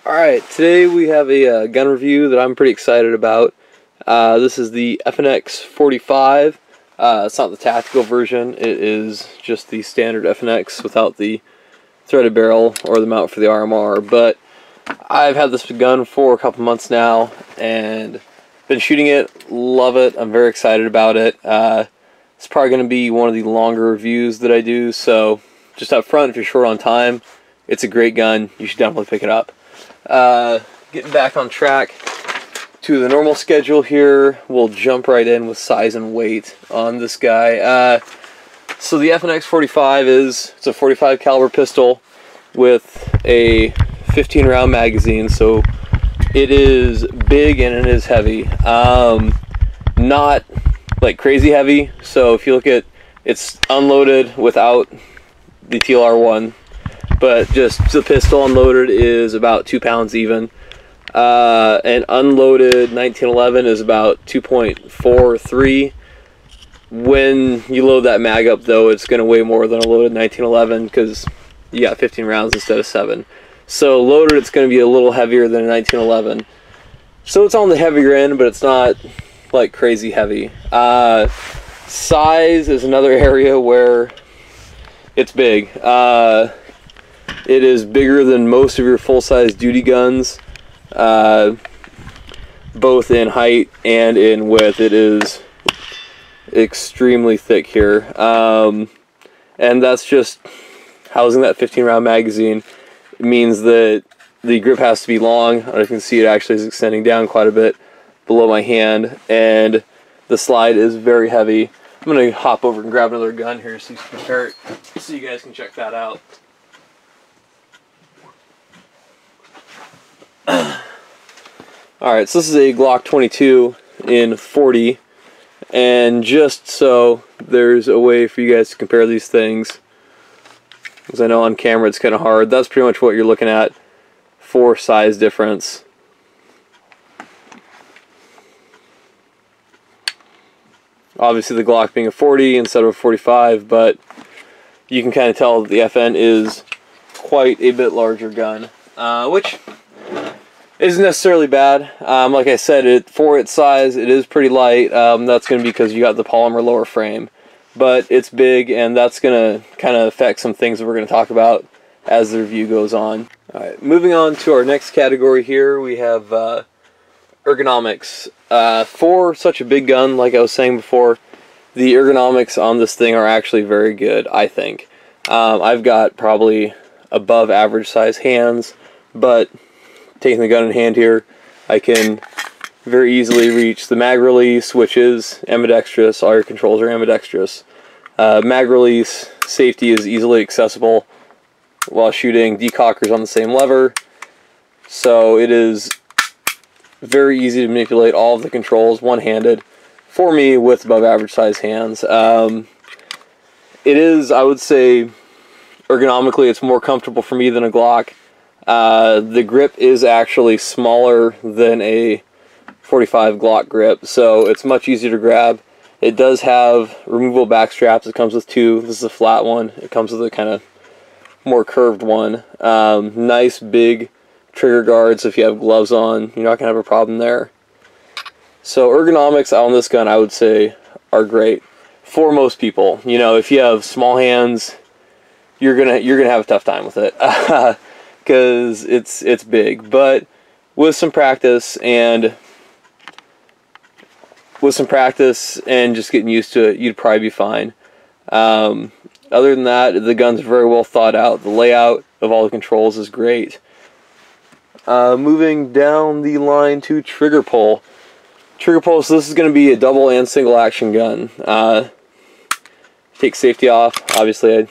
Alright, today we have a gun review that I'm pretty excited about. This is the FNX 45. It's not the tactical version, it is just the standard FNX without the threaded barrel or the mount for the RMR. But I've had this gun for a couple months now and been shooting it, love it, I'm very excited about it. It's probably going to be one of the longer reviews that I do, so just up front, if you're short on time, it's a great gun, you should definitely pick it up. Getting back on track to the normal schedule here, we'll jump right in with size and weight on this guy. So the FNX 45 it's a 45 caliber pistol with a 15 round magazine, so it is big and it is heavy. Not like crazy heavy, so if you look at it's unloaded without the TLR1, but just the pistol unloaded is about 2 pounds even. And unloaded 1911 is about 2.43. When you load that mag up though, it's going to weigh more than a loaded 1911 because you got 15 rounds instead of 7. So loaded, it's going to be a little heavier than a 1911. So it's on the heavier end, but it's not like crazy heavy. Size is another area where it's big. It is bigger than most of your full-size duty guns, both in height and in width. It is extremely thick here, and that's just housing that 15 round magazine. It means that the grip has to be long. I don't know if you can see it actually is extending down quite a bit below my hand, and the slide is very heavy. I'm going to hop over and grab another gun here so you can compare it, so you guys can check that out. Alright, so this is a Glock 22 in 40, and just so there's a way for you guys to compare these things, because I know on camera it's kind of hard, that's pretty much what you're looking at for size difference. Obviously the Glock being a 40 instead of a 45, but you can kind of tell that the FN is quite a bit larger gun, which isn't necessarily bad. Like I said, for its size, it is pretty light. That's going to be because you got the polymer lower frame, but it's big, and that's going to kind of affect some things that we're going to talk about as the review goes on. Alright, moving on to our next category here, we have ergonomics. For such a big gun, like I was saying before, the ergonomics on this thing are actually very good, I think. I've got probably above average size hands, but taking the gun in hand here, I can very easily reach the mag release, which is ambidextrous. All your controls are ambidextrous. Mag release, safety is easily accessible while shooting. Decocker's on the same lever, so it is very easy to manipulate all of the controls one-handed for me with above average size hands. It is, I would say, ergonomically it's more comfortable for me than a Glock. The grip is actually smaller than a 45 Glock grip, so it's much easier to grab. It does have removable back straps. It comes with 2. This is a flat one. It comes with a kind of more curved one. Nice big trigger guard, so if you have gloves on, you're not going to have a problem there. So ergonomics on this gun, I would say, are great for most people. You know, if you have small hands, you're gonna have a tough time with it because it's big. But with some practice and just getting used to it, you'd probably be fine. Other than that, the gun's very well thought out. The layout of all the controls is great. Moving down the line to trigger pull. Trigger pull, so this is going to be a double and single action gun. Take safety off. Obviously, I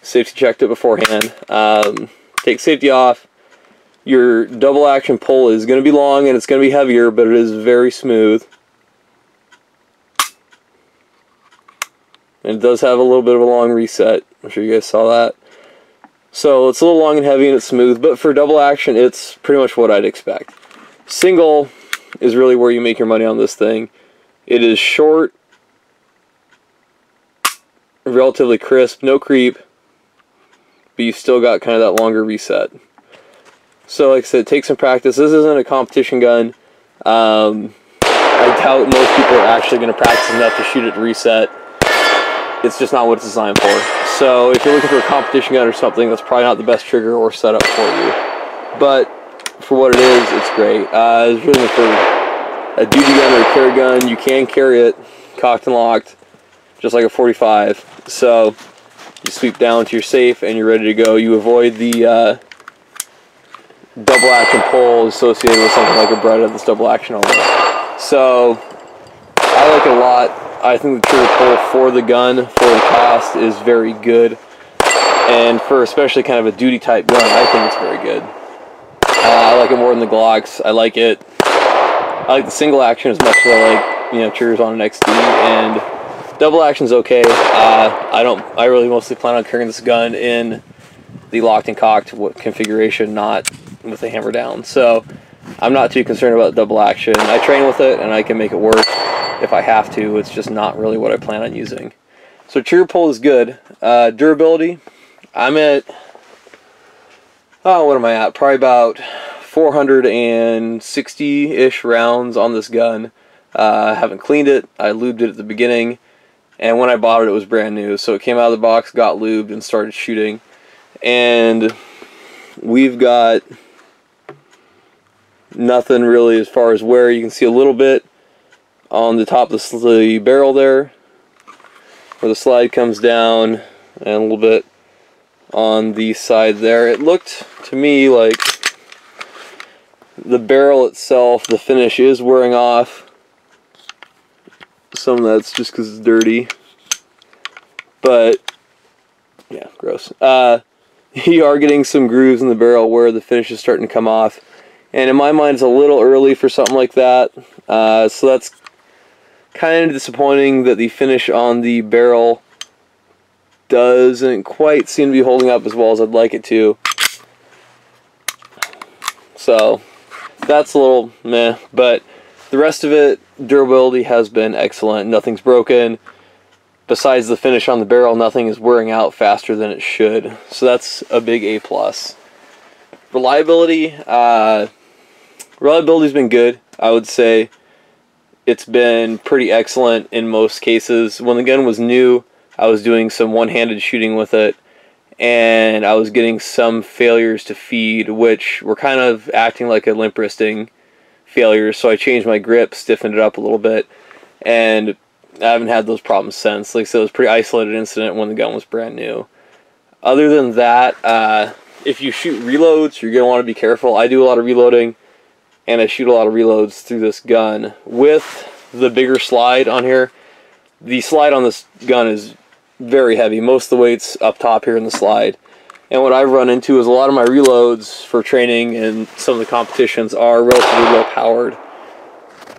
safety checked it beforehand. Take safety off. Your double action pull is going to be long and it's going to be heavier, but it is very smooth. And it does have a little bit of a long reset. I'm sure you guys saw that. So it's a little long and heavy and it's smooth, but for double action, it's pretty much what I'd expect. Single is really where you make your money on this thing. It is short, relatively crisp, no creep, but you've still got kind of that longer reset. So like I said, take some practice. This isn't a competition gun. I doubt most people are actually going to practice enough to shoot it to reset. It's just not what it's designed for. So if you're looking for a competition gun or something, that's probably not the best trigger or setup for you. But for what it is, it's great. It's really for a duty gun or a carry gun. You can carry it cocked and locked, just like a 45. So you sweep down to your safe and you're ready to go. You avoid the double action pull associated with something like a Beretta that's double action only. So I like it a lot. I think the trigger pull for the gun, for the cost, is very good. And for especially kind of a duty type gun, I think it's very good. I like it more than the Glocks. I like it. I like the single action as much as I like, you know, triggers on an XD. And double action's okay. I really mostly plan on carrying this gun in the locked and cocked configuration, not with the hammer down. So I'm not too concerned about double action. I train with it and I can make it work if I have to. It's just not really what I plan on using. So trigger pull is good. Durability, I'm at, what am I at? Probably about 460-ish rounds on this gun. I haven't cleaned it. I lubed it at the beginning, and when I bought it, it was brand new. So it came out of the box, got lubed, and started shooting. And we've got nothing really as far as wear. You can see a little bit on the top of the barrel there, where the slide comes down, and a little bit on the side there. It looked to me like the barrel itself, the finish is wearing off. Some of that's just because it's dirty, but yeah, gross. You are getting some grooves in the barrel where the finish is starting to come off, and in my mind it's a little early for something like that. So that's kind of disappointing that the finish on the barrel doesn't quite seem to be holding up as well as I'd like it to. So that's a little meh, but the rest of it, durability has been excellent. Nothing's broken. Besides the finish on the barrel, nothing is wearing out faster than it should. So that's a big A+. Reliability, reliability's been good. I would say it's been pretty excellent in most cases. When the gun was new, I was doing some one-handed shooting with it, and I was getting some failures to feed, which were kind of acting like a limp wristing failures. So I changed my grip, stiffened it up a little bit, and I haven't had those problems since. Like I said, it was a pretty isolated incident when the gun was brand new. Other than that, if you shoot reloads, you're going to want to be careful. I do a lot of reloading, and I shoot a lot of reloads through this gun. With the bigger slide on here, the slide on this gun is very heavy. Most of the weight's up top here in the slide. And what I've run into is a lot of my reloads for training and some of the competitions are relatively low powered.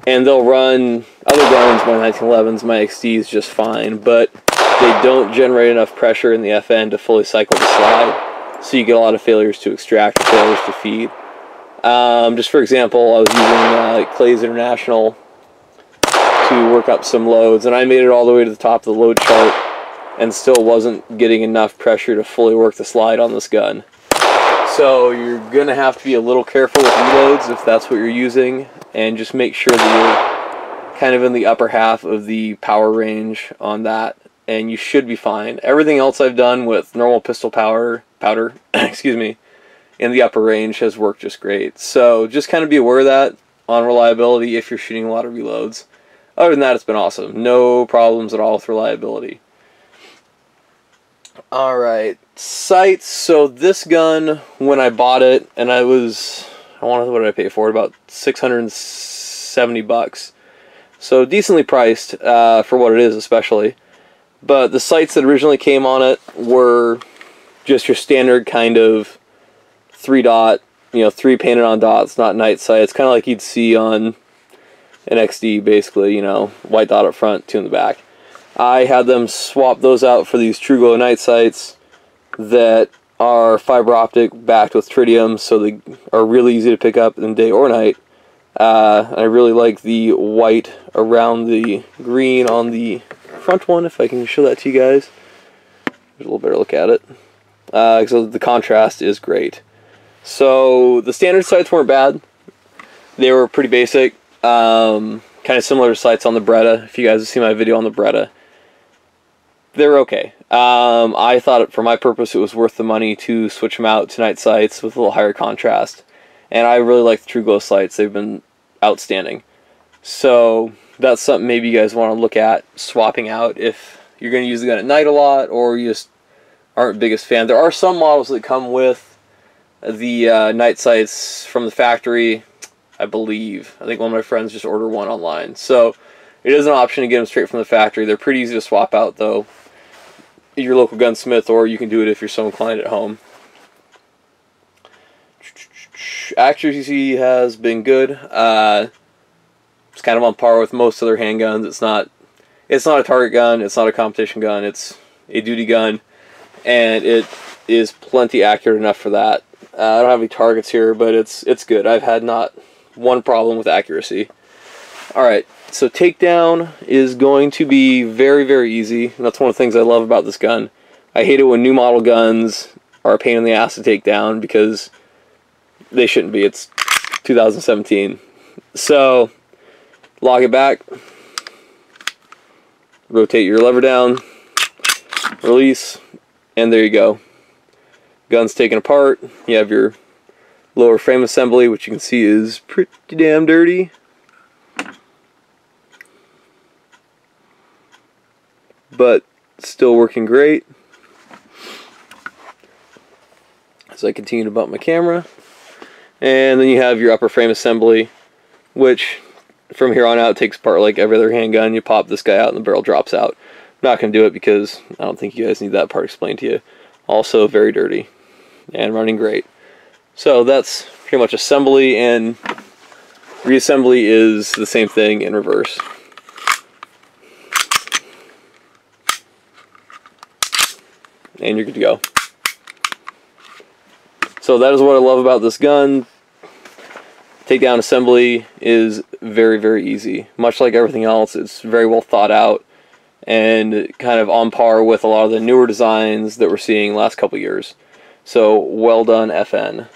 And they'll run other guns, my 1911s, my XDs, just fine, but they don't generate enough pressure in the FN to fully cycle the slide. So you get a lot of failures to extract or failures to feed. Just for example, I was using Clay's International to work up some loads, and I made it all the way to the top of the load chart and still wasn't getting enough pressure to fully work the slide on this gun. So you're going to have to be a little careful with reloads if that's what you're using, and just make sure that you're kind of in the upper half of the power range on that, and you should be fine. Everything else I've done with normal pistol powder, excuse me, in the upper range has worked just great. So just kind of be aware of that on reliability if you're shooting a lot of reloads. Other than that, it's been awesome. No problems at all with reliability. Alright, sights. So this gun, when I bought it, and what did I pay for it? About $670. So decently priced for what it is, especially. But the sights that originally came on it were just your standard kind of 3-dot, 3 painted on dots, not night sights, kind of like you'd see on an XD, basically, white dot up front, 2 in the back. I had them swap those out for these TrueGlow night sights that are fiber optic backed with tritium, so they are really easy to pick up in day or night. I really like the white around the green on the front one, if I can show that to you guys. There's a little better look at it. So the contrast is great. So the standard sights weren't bad. They were pretty basic. Kind of similar to sights on the Beretta. If you guys have seen my video on the Beretta, they're okay. I thought for my purpose it was worth the money to switch them out to night sights with a little higher contrast. And I really like the TrueGlow sights. They've been outstanding. So that's something maybe you guys want to look at swapping out if you're going to use the gun at night a lot, or you just aren't the biggest fan. There are some models that come with the night sights from the factory, I believe. I think one of my friends just ordered one online. So it is an option to get them straight from the factory. They're pretty easy to swap out, though, at your local gunsmith, or you can do it if you're so inclined at home. Accuracy has been good. It's kind of on par with most other handguns. It's not a target gun. It's not a competition gun. It's a duty gun, and it is plenty accurate enough for that. I don't have any targets here, but it's good. I've had not one problem with accuracy. Alright, so takedown is going to be very, very easy. And that's one of the things I love about this gun. I hate it when new model guns are a pain in the ass to take down, because they shouldn't be. It's 2017. So, lock it back, rotate your lever down, release, and there you go. Gun's taken apart. You have your lower frame assembly, which you can see is pretty damn dirty. But still working great. As I continue to bump my camera. And then you have your upper frame assembly, which from here on out takes apart like every other handgun. You pop this guy out and the barrel drops out. I'm not going to do it because I don't think you guys need that part explained to you. Also very dirty and running great. So that's pretty much assembly, and reassembly is the same thing in reverse. And you're good to go. So that is what I love about this gun. Takedown assembly is very, very easy. Much like everything else, it's very well thought out and kind of on par with a lot of the newer designs that we're seeing the last couple years. So well done, FN.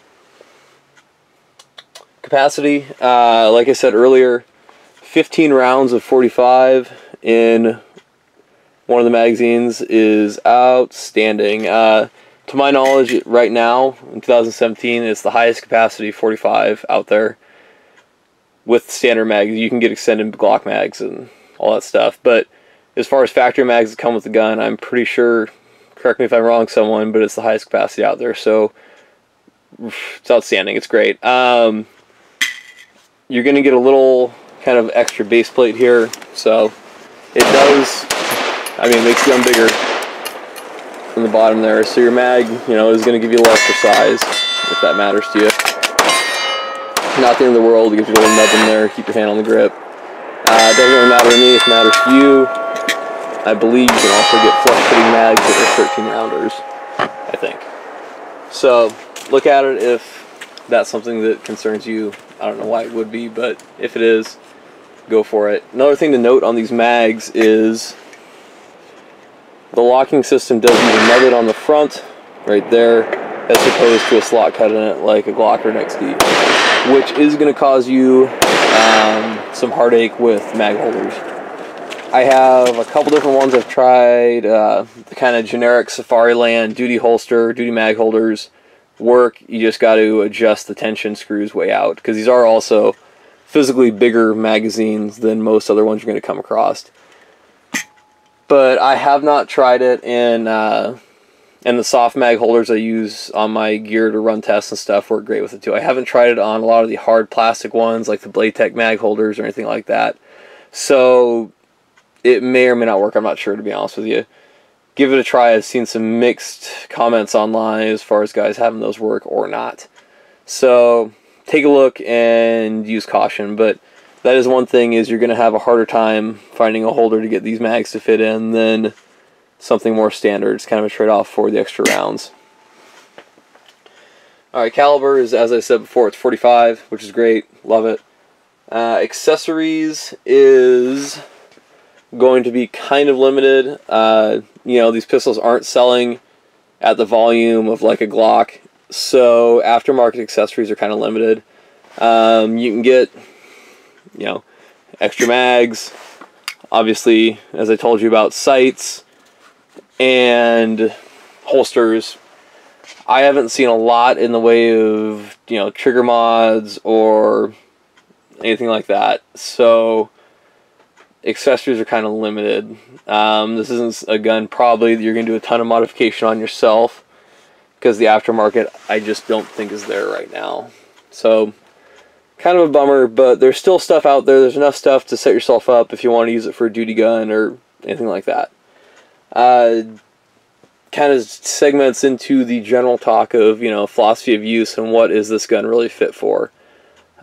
Capacity, like I said earlier, 15 rounds of 45 in one of the magazines is outstanding. To my knowledge, right now, in 2017, it's the highest capacity 45 out there with standard mags. You can get extended Glock mags and all that stuff, but as far as factory mags that come with the gun, I'm pretty sure, correct me if I'm wrong, someone, but it's the highest capacity out there, so it's outstanding. It's great. You're going to get a little kind of extra base plate here, so it does, it makes the gun bigger from the bottom there, so your mag, is going to give you a little extra size, if that matters to you. Not the end of the world. It gives you a little nub in there, keep your hand on the grip. It doesn't really matter to me. If it matters to you, I believe you can also get flush fitting mags that are 13 rounders, I think. So look at it if that's something that concerns you. I don't know why it would be, but if it is, go for it. Another thing to note on these mags is the locking system does use a nugget on the front, right there, as opposed to a slot cut in it like a Glock or an XD, which is going to cause you some heartache with mag holders. I have a couple different ones I've tried. The kind of generic Safariland duty holster, duty mag holders work. You just got to adjust the tension screws way out, because these are also physically bigger magazines than most other ones you're going to come across. But I have not tried it in the soft mag holders I use on my gear to run tests and stuff work great with it too. I haven't tried it on a lot of the hard plastic ones like the Blade Tech mag holders or anything like that. So it may or may not work. I'm not sure, to be honest with you. Give it a try. I've seen some mixed comments online as far as guys having those work or not. So take a look and use caution. But that is one thing, is you're going to have a harder time finding a holder to get these mags to fit in than something more standard. It's kind of a trade-off for the extra rounds. Alright, caliber is, as I said before, it's 45, which is great. Love it. Accessories is going to be kind of limited. You know, these pistols aren't selling at the volume of like a Glock, so aftermarket accessories are kind of limited. You can get, you know, extra mags, obviously, as I told you about, sights and holsters. I haven't seen a lot in the way of, you know, trigger mods or anything like that, so accessories are kind of limited. This isn't a gun probably that you're going to do a ton of modification on yourself, because the aftermarket I just don't think is there right now. So kind of a bummer, but there's still stuff out there. There's enough stuff to set yourself up if you want to use it for a duty gun or anything like that. Kind of segments into the general talk of, you know, philosophy of use and what is this gun really fit for.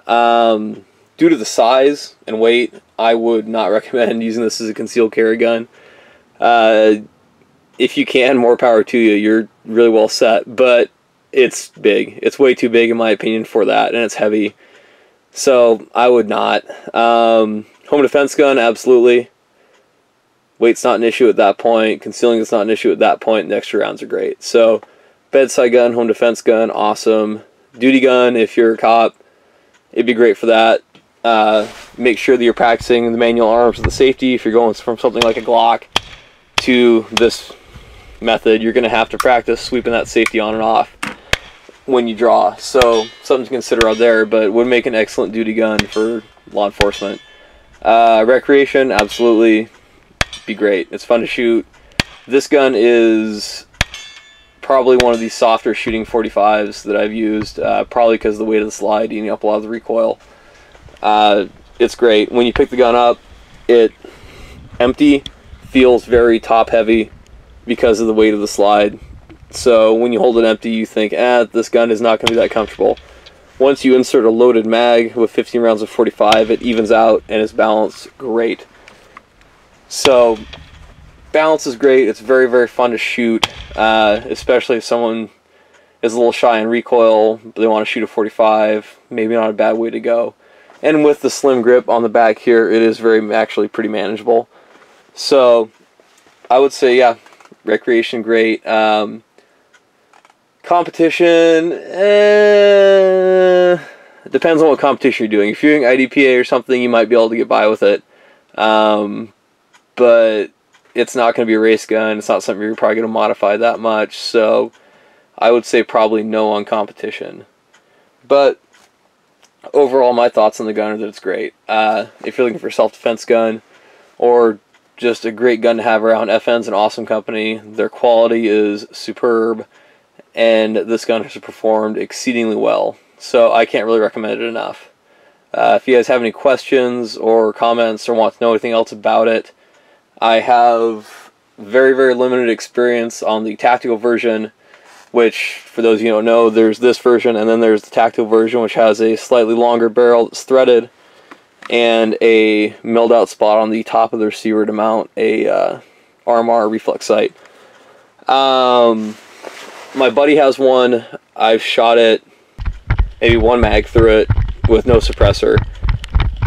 Due to the size and weight, I would not recommend using this as a concealed carry gun. If you can, more power to you. You're really well set, but it's big. It's way too big in my opinion for that, and it's heavy. So I would not. Home defense gun, absolutely. Weight's not an issue at that point. Concealing is not an issue at that point, and the extra rounds are great. So bedside gun, home defense gun, awesome. Duty gun, if you're a cop, it'd be great for that. Make sure that you're practicing the manual arms and the safety. If you're going from something like a Glock to this method, you're going to have to practice sweeping that safety on and off when you draw. So something to consider out there, but it would make an excellent duty gun for law enforcement. Recreation, absolutely be great. It's fun to shoot. This gun is probably one of the softer shooting 45s that I've used, probably because of the weight of the slide eating up a lot of the recoil. It's great. When you pick the gun up, it empty feels very top heavy because of the weight of the slide. So when you hold it empty, you think, this gun is not going to be that comfortable. Once you insert a loaded mag with 15 rounds of 45, it evens out and is balanced great. So balance is great. It's very, very fun to shoot, especially if someone is a little shy in recoil, but they want to shoot a 45, maybe not a bad way to go. And with the slim grip on the back here, it is actually pretty manageable. So I would say, yeah, recreation, great. Competition, it depends on what competition you're doing. If you're doing IDPA or something, you might be able to get by with it. But it's not going to be a race gun. It's not something you're probably going to modify that much. So I would say probably no on competition. But overall, my thoughts on the gun are that it's great. If you're looking for a self-defense gun or just a great gun to have around, FN's an awesome company. Their quality is superb, and this gun has performed exceedingly well. So I can't really recommend it enough. If you guys have any questions or comments or want to know anything else about it, I have very, very limited experience on the tactical version, which, for those of you who don't know, there's this version, and then there's the tactical version, which has a slightly longer barrel that's threaded, and a milled out spot on the top of the receiver to mount a RMR reflex sight. My buddy has one. I've shot it, maybe one mag through it with no suppressor,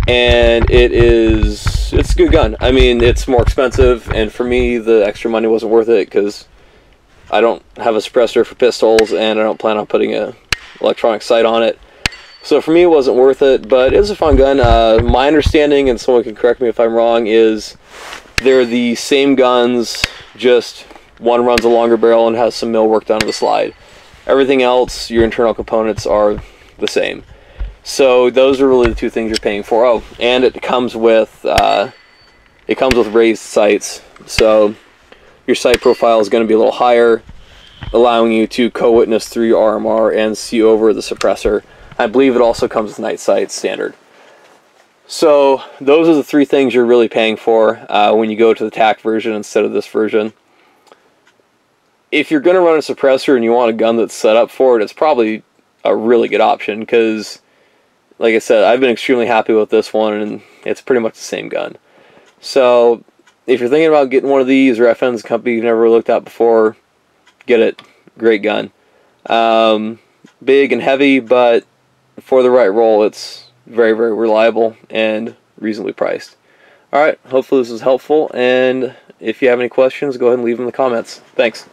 and it's a good gun. I mean, it's more expensive, and for me, the extra money wasn't worth it because I don't have a suppressor for pistols, and I don't plan on putting a electronic sight on it. So for me, it wasn't worth it, but it was a fun gun. My understanding, and someone can correct me if I'm wrong, is they're the same guns, just one runs a longer barrel and has some mill work done to the slide. Everything else, your internal components are the same. So those are really the two things you're paying for. Oh, and it comes with raised sights, so your sight profile is going to be a little higher, allowing you to co-witness through your RMR and see over the suppressor. I believe it also comes with night sights standard. So those are the three things you're really paying for when you go to the TAC version instead of this version. If you're going to run a suppressor and you want a gun that's set up for it, it's probably a really good option because, like I said, I've been extremely happy with this one, and it's pretty much the same gun. So if you're thinking about getting one of these, or FN's a company you've never looked at before, get it. Great gun. Big and heavy, but for the right role, it's very, very reliable and reasonably priced. Alright, hopefully this was helpful, and if you have any questions, go ahead and leave them in the comments. Thanks.